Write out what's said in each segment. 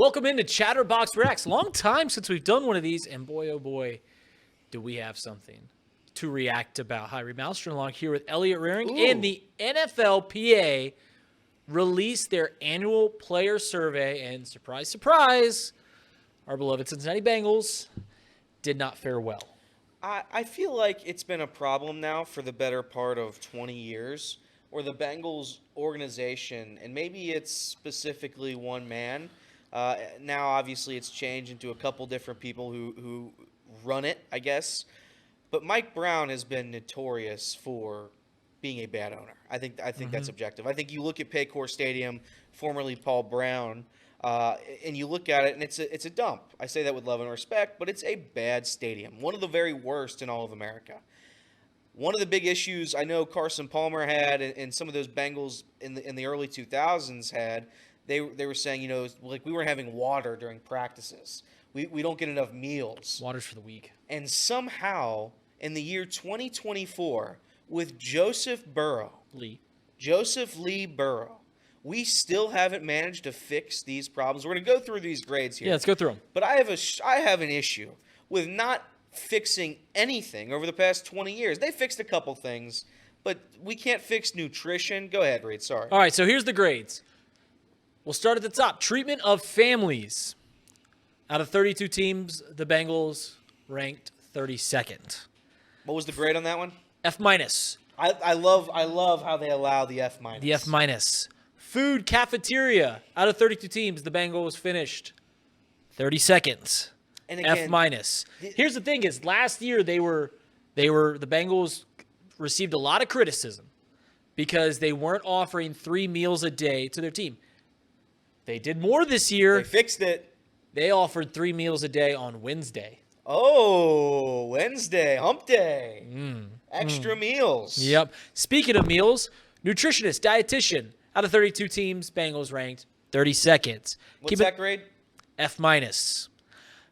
Welcome into Chatterbox Reacts. Long time since we've done one of these, and boy, oh boy, do we have something to react about. Hi, Reed Malmstrom along here with Elliot Rearing. And the NFLPA released their annual player survey, and surprise, surprise, our beloved Cincinnati Bengals did not fare well. I feel like it's been a problem now for the better part of 20 years where the Bengals organization, and maybe it's specifically one man, now obviously it's changed into a couple different people who run it, I guess. But Mike Brown has been notorious for being a bad owner. I think that's objective. I think you look at Paycor Stadium, formerly Paul Brown, and you look at it, and it's a dump. I say that with love and respect, but it's a bad stadium, one of the very worst in all of America. One of the big issues I know Carson Palmer had, and some of those Bengals in the early 2000s had, they were saying, like we weren't having water during practices. We don't get enough meals. Water's for the weak. And somehow, in the year 2024, with Joseph Lee Burrow, we still haven't managed to fix these problems. We're going to go through these grades here. Yeah, let's go through them. But I have an issue with not fixing anything over the past 20 years. They fixed a couple things, but we can't fix nutrition. Go ahead, Reed. Sorry. All right, so here's the grades. We'll start at the top. Treatment of families. Out of 32 teams, the Bengals ranked 32nd. What was the grade on that one? F-. I love how they allow the F-. The F-. Food cafeteria. Out of 32 teams, the Bengals finished 32nd. And again, F-. Here's the thing: is last year the Bengals received a lot of criticism because they weren't offering 3 meals a day to their team. They did more this year. They fixed it. They offered 3 meals a day on Wednesday. Oh, Wednesday, hump day. Extra meals. Yep. Speaking of meals, nutritionist, dietitian. Out of 32 teams, Bengals ranked 32nd. What's that grade? F-.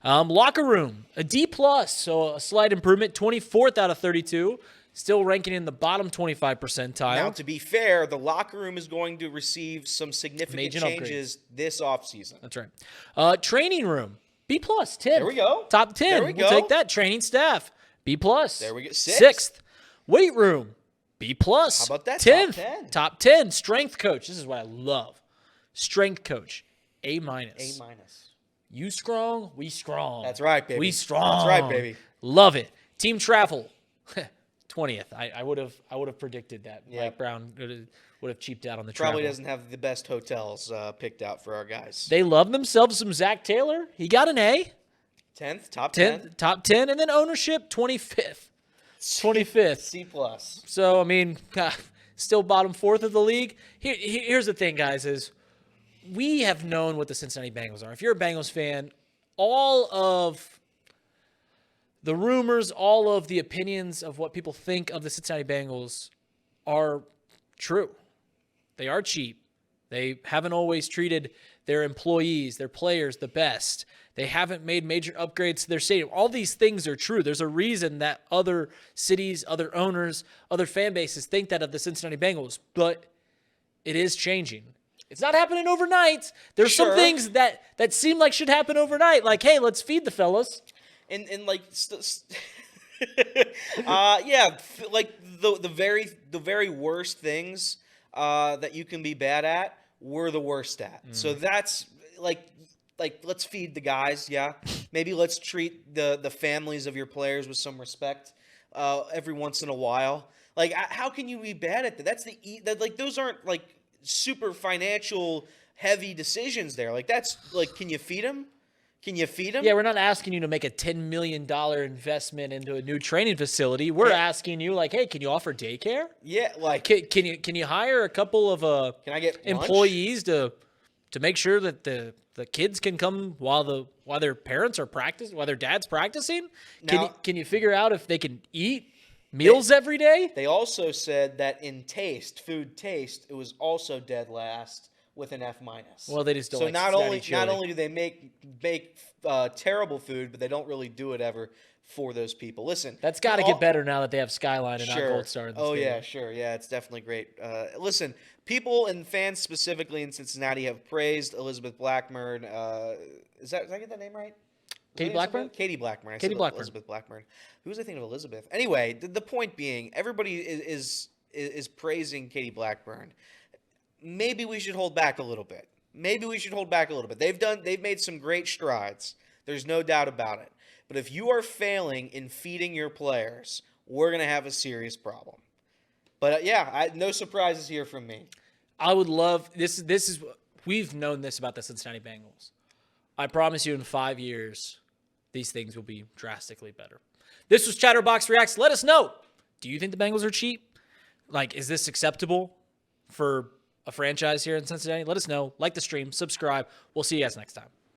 Locker room, a D+, so a slight improvement, 24th out of 32, still ranking in the bottom 25 percentile. Now, to be fair, the locker room is going to receive some significant changes this offseason. That's right. Training room, B+, 10th. There we go. Top 10. There we go. We'll take that. Training staff, B+. There we go. 6th. Weight room, B+. How about that? 10th. Top 10. Top 10. Strength coach. This is what I love. Strength coach, A-. A-. You strong, we strong. That's right, baby. We strong. That's right, baby. Love it. Team travel, 20th. I would have predicted that. Yep. Mike Brown would have cheaped out on the Probably travel. doesn't have the best hotels picked out for our guys. They love themselves some Zach Taylor. He got an A. 10th, top 10. Top 10, and then ownership, 25th. 25th. C+. So, I mean, still bottom 4th of the league. Here's the thing, guys, is we have known what the Cincinnati Bengals are. If you're a Bengals fan, all of the rumors, all of the opinions of what people think of the Cincinnati Bengals are true. They are cheap. They haven't always treated their employees, their players, the best. They haven't made major upgrades to their stadium. All these things are true. There's a reason that other cities, other owners, other fan bases think that of the Cincinnati Bengals, but it is changing. It's not happening overnight. There's some things that seem like should happen overnight. Like, hey, let's feed the fellas. And like, yeah, like the very worst things that you can be bad at, we're the worst at. So that's like let's feed the guys. Yeah, maybe let's treat the families of your players with some respect every once in a while. Like, how can you be bad at that? That's like those aren't like super financial heavy decisions there. Like, that's like, can you feed them? Can you feed them? Yeah, we're not asking you to make a $10 million investment into a new training facility. We're asking you, like, hey, can you offer daycare? Yeah, like, can you hire a couple of can I get employees to make sure that the kids can come while their parents are practicing, while their dad's practicing? Can you figure out if they can eat meals every day? They also said that in food taste, it was also dead last with an F-. Well, they just don't. So like not only do they make terrible food, but they don't really do it ever for those people. Listen, that's got to get better now that they have Skyline and not Gold Star in the stadium. Yeah, sure. Yeah, it's definitely great. Listen, people and fans specifically in Cincinnati have praised Elizabeth Blackburn. Did I get that name right? Katie Blackburn? Katie Blackburn. Katie Blackburn. Elizabeth Blackburn. Who was I thinking of? Elizabeth. Anyway, the point being, everybody is praising Katie Blackburn. Maybe we should hold back a little bit. They've made some great strides. There's no doubt about it. But if you are failing in feeding your players, we're going to have a serious problem. But no surprises here from me. I would love this. We've known this about the Cincinnati Bengals. I promise you, in 5 years, these things will be drastically better. This was Chatterbox Reacts. Let us know. Do you think the Bengals are cheap? Like, is this acceptable for a franchise here in Cincinnati? Let us know. Like the stream, subscribe. We'll see you guys next time.